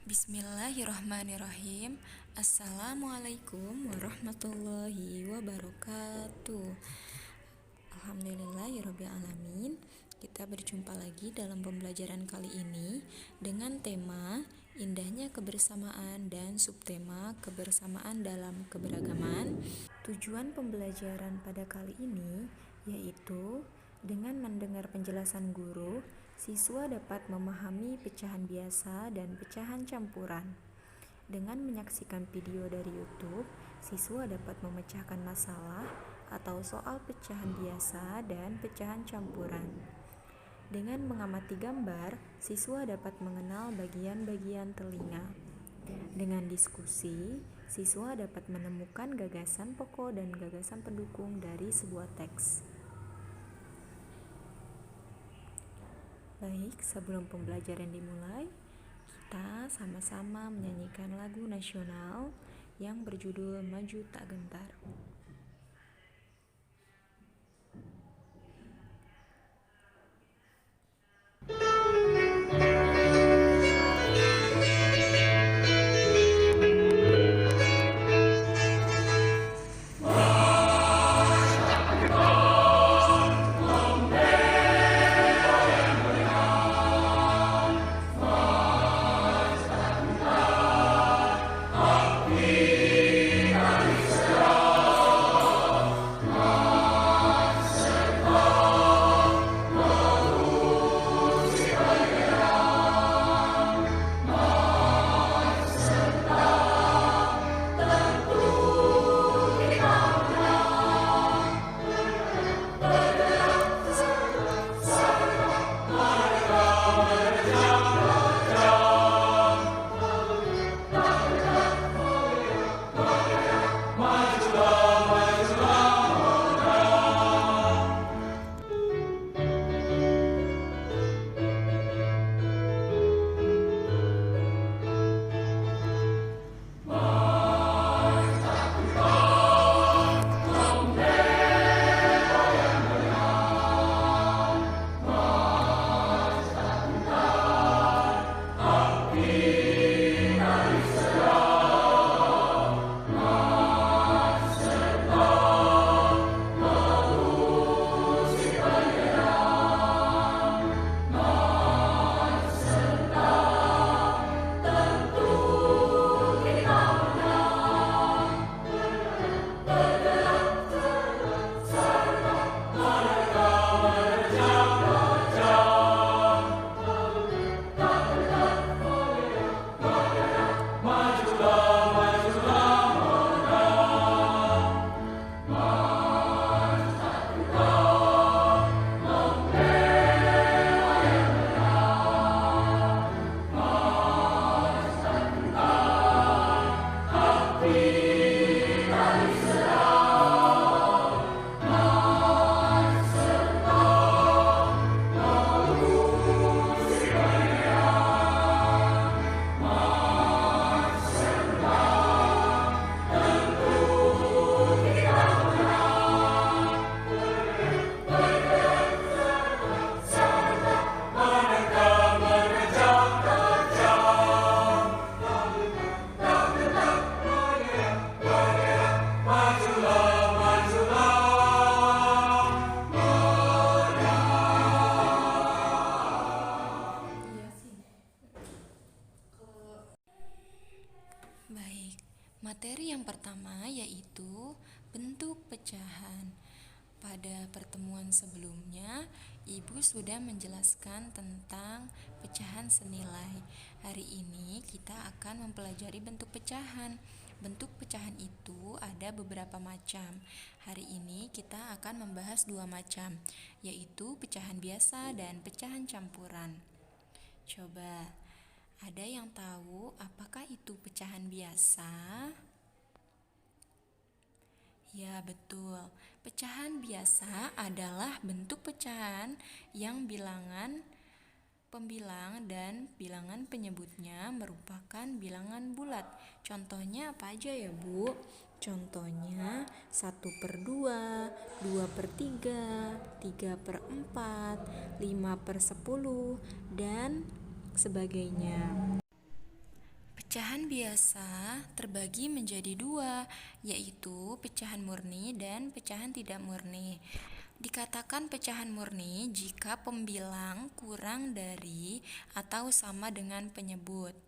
Bismillahirrahmanirrahim. Assalamualaikum warahmatullahi wabarakatuh. Alhamdulillahirrabbilalamin. Kita berjumpa lagi dalam pembelajaran kali ini dengan tema indahnya kebersamaan dan subtema kebersamaan dalam keberagaman. Tujuan pembelajaran pada kali ini yaitu dengan mendengar penjelasan guru, siswa dapat memahami pecahan biasa dan pecahan campuran. Dengan menyaksikan video dari YouTube, siswa dapat memecahkan masalah atau soal pecahan biasa dan pecahan campuran. Dengan mengamati gambar, siswa dapat mengenal bagian-bagian telinga. Dengan diskusi, siswa dapat menemukan gagasan pokok dan gagasan pendukung dari sebuah teks. Baik, sebelum pembelajaran dimulai, kita sama-sama menyanyikan lagu nasional yang berjudul Maju Tak Gentar. Baik, materi yang pertama yaitu bentuk pecahan. Pada pertemuan sebelumnya, Ibu sudah menjelaskan tentang pecahan senilai. Hari ini kita akan mempelajari bentuk pecahan. Bentuk pecahan itu ada beberapa macam. Hari ini kita akan membahas dua macam, yaitu pecahan biasa dan pecahan campuran. Coba, ada yang tahu apakah itu pecahan biasa? Ya, betul. Pecahan biasa adalah bentuk pecahan yang bilangan pembilang dan bilangan penyebutnya merupakan bilangan bulat. Contohnya apa aja ya, Bu? Contohnya 1/2, 2/3, 3/4, 5/10, dan sebagainya. Pecahan biasa terbagi menjadi dua, yaitu pecahan murni dan pecahan tidak murni. Dikatakan pecahan murni jika pembilang kurang dari atau sama dengan penyebut.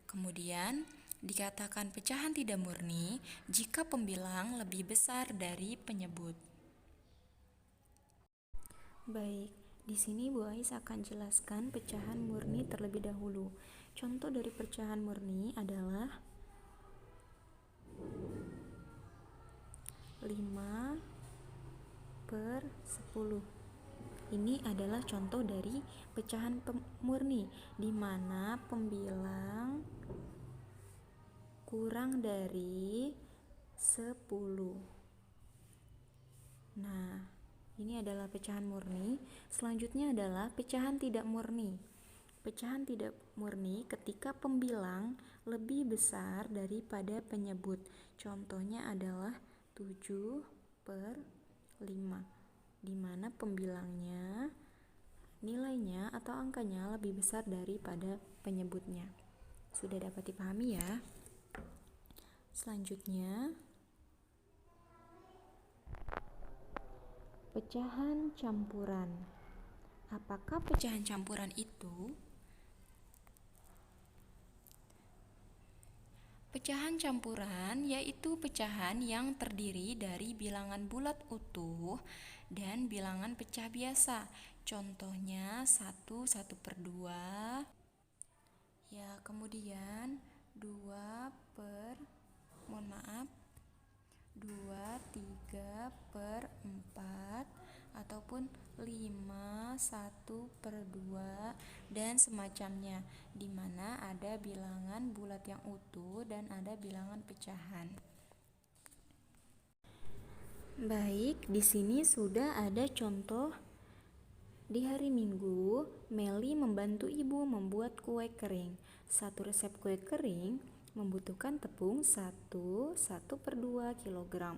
Kemudian, dikatakan pecahan tidak murni jika pembilang lebih besar dari penyebut. Baik, di sini Bu Ais akan jelaskan pecahan murni terlebih dahulu. Contoh dari pecahan murni adalah 5/10. Ini adalah contoh dari pecahan murni di mana pembilang kurang dari 10. Nah, ini adalah pecahan murni. Selanjutnya adalah pecahan tidak murni. Pecahan tidak murni ketika pembilang lebih besar daripada penyebut. Contohnya adalah 7/5, di mana pembilangnya, nilainya atau angkanya lebih besar daripada penyebutnya. Sudah dapat dipahami ya? Selanjutnya, pecahan campuran. Apakah pecahan campuran itu? Pecahan campuran yaitu pecahan yang terdiri dari bilangan bulat utuh dan bilangan pecah biasa. Contohnya 1/2. Ya, kemudian 2/4 ataupun 5/1/2 dan semacamnya, di mana ada bilangan bulat yang utuh dan ada bilangan pecahan. Baik, di sini sudah ada contoh. Di hari Minggu, Meli membantu ibu membuat kue kering. Satu resep kue kering membutuhkan tepung 1/2 kg.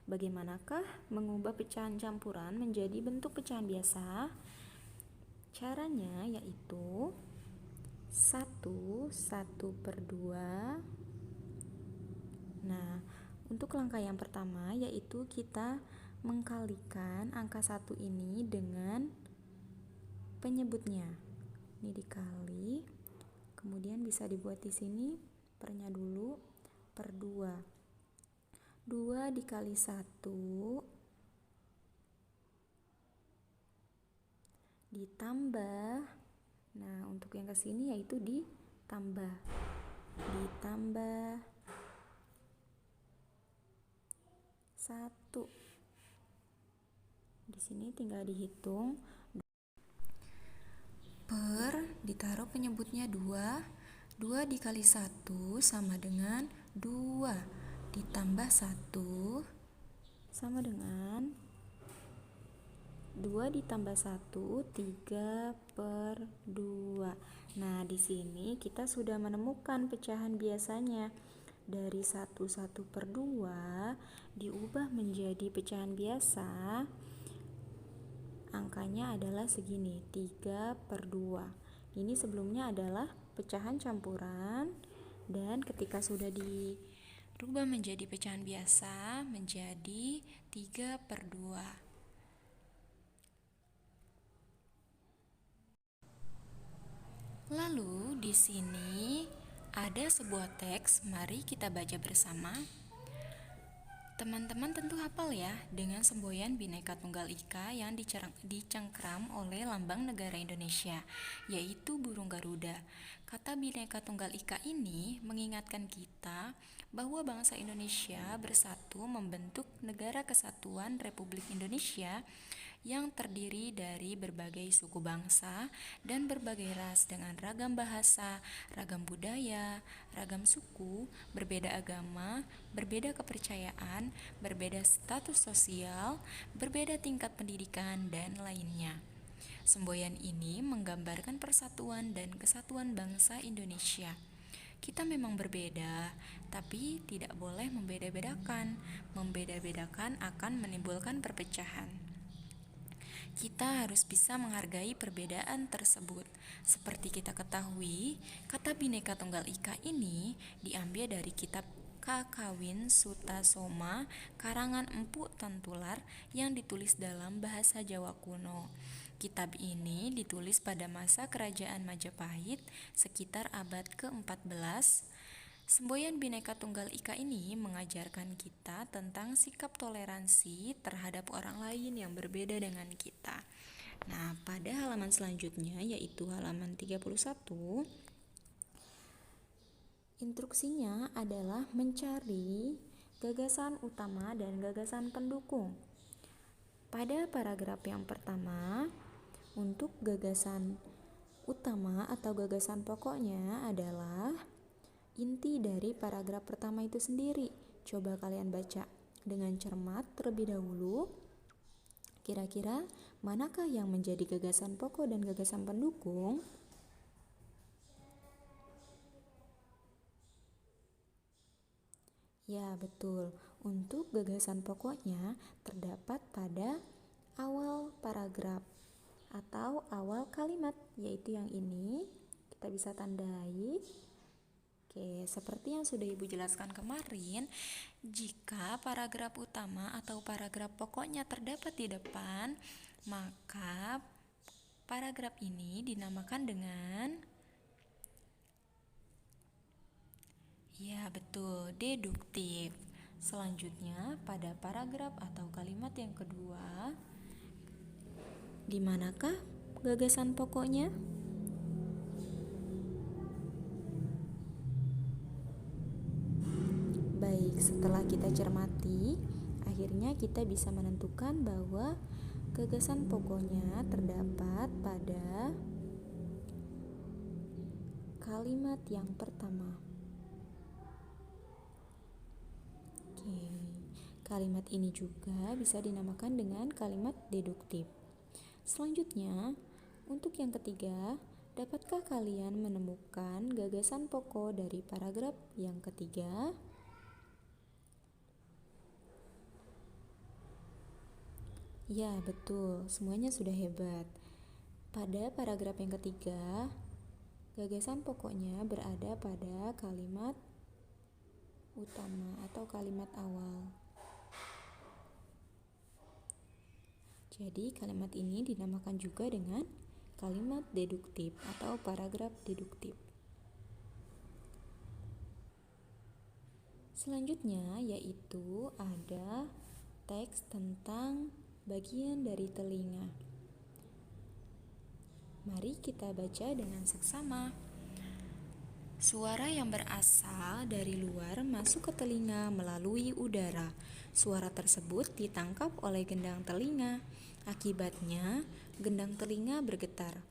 Bagaimanakah mengubah pecahan campuran menjadi bentuk pecahan biasa? Caranya yaitu 1/2. Nah, untuk langkah yang pertama yaitu kita mengkalikan angka 1 ini dengan penyebutnya. Ini dikali, kemudian bisa dibuat di sini pernya dulu per 2. 2 dikali 1 ditambah, nah untuk yang ke sini yaitu ditambah 1. Di sini tinggal dihitung per, ditaruh penyebutnya 2. 2 dikali 1 sama dengan 2 ditambah 1 sama dengan 2 ditambah 1, 3/2. Nah, di sini kita sudah menemukan pecahan biasanya. Dari 1/2 diubah menjadi pecahan biasa, angkanya adalah segini, 3/2. Ini sebelumnya adalah pecahan campuran, dan ketika sudah dirubah menjadi pecahan biasa menjadi 3/2. Lalu di sini ada sebuah teks, mari kita baca bersama. Teman-teman tentu hafal ya dengan semboyan Bhinneka Tunggal Ika yang dicengkram oleh lambang negara Indonesia, yaitu burung Garuda. Kata Bhinneka Tunggal Ika ini mengingatkan kita bahwa bangsa Indonesia bersatu membentuk Negara Kesatuan Republik Indonesia yang terdiri dari berbagai suku bangsa dan berbagai ras dengan ragam bahasa, ragam budaya, ragam suku, berbeda agama, berbeda kepercayaan, berbeda status sosial, berbeda tingkat pendidikan, dan lainnya. Semboyan ini menggambarkan persatuan dan kesatuan bangsa Indonesia. Kita memang berbeda, tapi tidak boleh membeda-bedakan. Membeda-bedakan akan menimbulkan perpecahan. Kita harus bisa menghargai perbedaan tersebut. Seperti kita ketahui, kata Bhinneka Tunggal Ika ini diambil dari kitab Kakawin Sutta Soma karangan Empu Tantular yang ditulis dalam bahasa Jawa kuno. Kitab ini ditulis pada masa kerajaan Majapahit sekitar abad ke-14. Semboyan Bhinneka Tunggal Ika ini mengajarkan kita tentang sikap toleransi terhadap orang lain yang berbeda dengan kita. Nah, pada halaman selanjutnya yaitu halaman 31, instruksinya adalah mencari gagasan utama dan gagasan pendukung. Pada paragraf yang pertama, untuk gagasan utama atau gagasan pokoknya adalah inti dari paragraf pertama itu sendiri. Coba kalian baca dengan cermat terlebih dahulu. Kira-kira manakah yang menjadi gagasan pokok dan gagasan pendukung? Ya, betul. Untuk gagasan pokoknya terdapat pada awal paragraf atau awal kalimat, yaitu yang ini. Kita bisa tandai. Oke, seperti yang sudah Ibu jelaskan kemarin, jika paragraf utama atau paragraf pokoknya terdapat di depan, maka paragraf ini dinamakan dengan deduktif. Selanjutnya, pada paragraf atau kalimat yang kedua, di manakah gagasan pokoknya? Baik, setelah kita cermati, akhirnya kita bisa menentukan bahwa gagasan pokoknya terdapat pada kalimat yang pertama. Oke, kalimat ini juga bisa dinamakan dengan kalimat deduktif. Selanjutnya, untuk yang ketiga, dapatkah kalian menemukan gagasan pokok dari paragraf yang ketiga? Ya, betul. Semuanya sudah hebat. Pada paragraf yang ketiga, gagasan pokoknya berada pada kalimat utama atau kalimat awal. Jadi, kalimat ini dinamakan juga dengan kalimat deduktif atau paragraf deduktif. Selanjutnya yaitu ada teks tentang bagian dari telinga. Mari kita baca dengan seksama. Suara yang berasal dari luar masuk ke telinga melalui udara. Suara tersebut ditangkap oleh gendang telinga. Akibatnya, gendang telinga bergetar.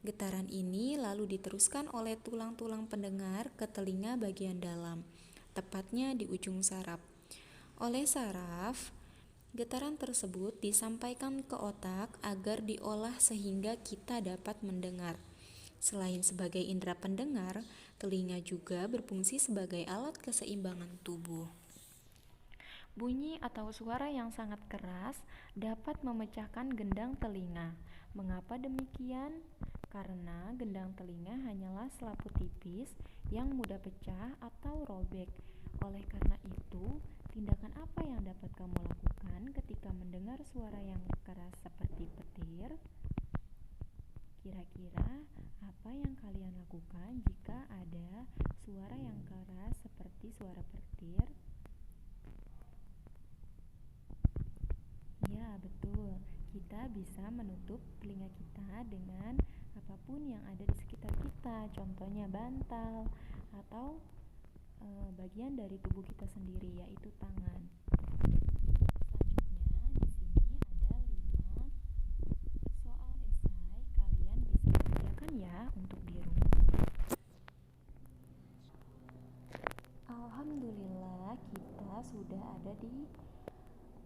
Getaran ini lalu diteruskan oleh tulang-tulang pendengar ke telinga bagian dalam, tepatnya di ujung saraf. Oleh saraf, getaran tersebut disampaikan ke otak agar diolah sehingga kita dapat mendengar. Selain sebagai indera pendengar, telinga juga berfungsi sebagai alat keseimbangan tubuh. Bunyi atau suara yang sangat keras dapat memecahkan gendang telinga. Mengapa demikian? Karena gendang telinga hanyalah selaput tipis yang mudah pecah atau robek. Oleh karena itu, tindakan apa yang dapat kamu lakukan ketika mendengar suara yang keras seperti petir? Kira-kira apa yang kalian lakukan jika ada suara yang keras seperti suara petir? Ya, betul. Kita bisa menutup telinga kita dengan apapun yang ada di sekitar kita. Contohnya bantal atau bagian dari tubuh kita sendiri, yaitu tangan. Selanjutnya di sini ada 5 soal esai, kalian bisa kerjakan ya untuk di rumah. Alhamdulillah, kita sudah ada di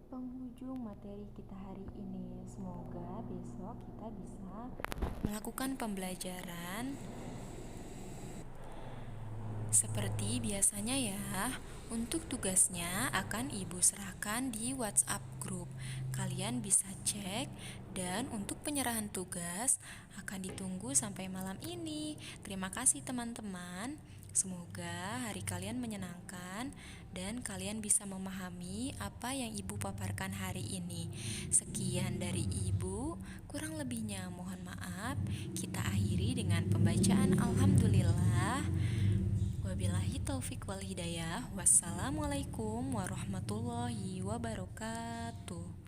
penghujung materi kita hari ini. Semoga besok kita bisa melakukan pembelajaran seperti biasanya ya. Untuk tugasnya akan Ibu serahkan di WhatsApp grup. Kalian bisa cek, dan untuk penyerahan tugas akan ditunggu sampai malam ini. Terima kasih teman-teman. Semoga hari kalian menyenangkan dan kalian bisa memahami apa yang Ibu paparkan hari ini. Sekian dari Ibu, kurang lebihnya mohon maaf. Kita akhiri dengan pembacaan Alhamdulillah. Wabillahi taufik wal hidayah. Wassalamualaikum warahmatullahi wabarakatuh.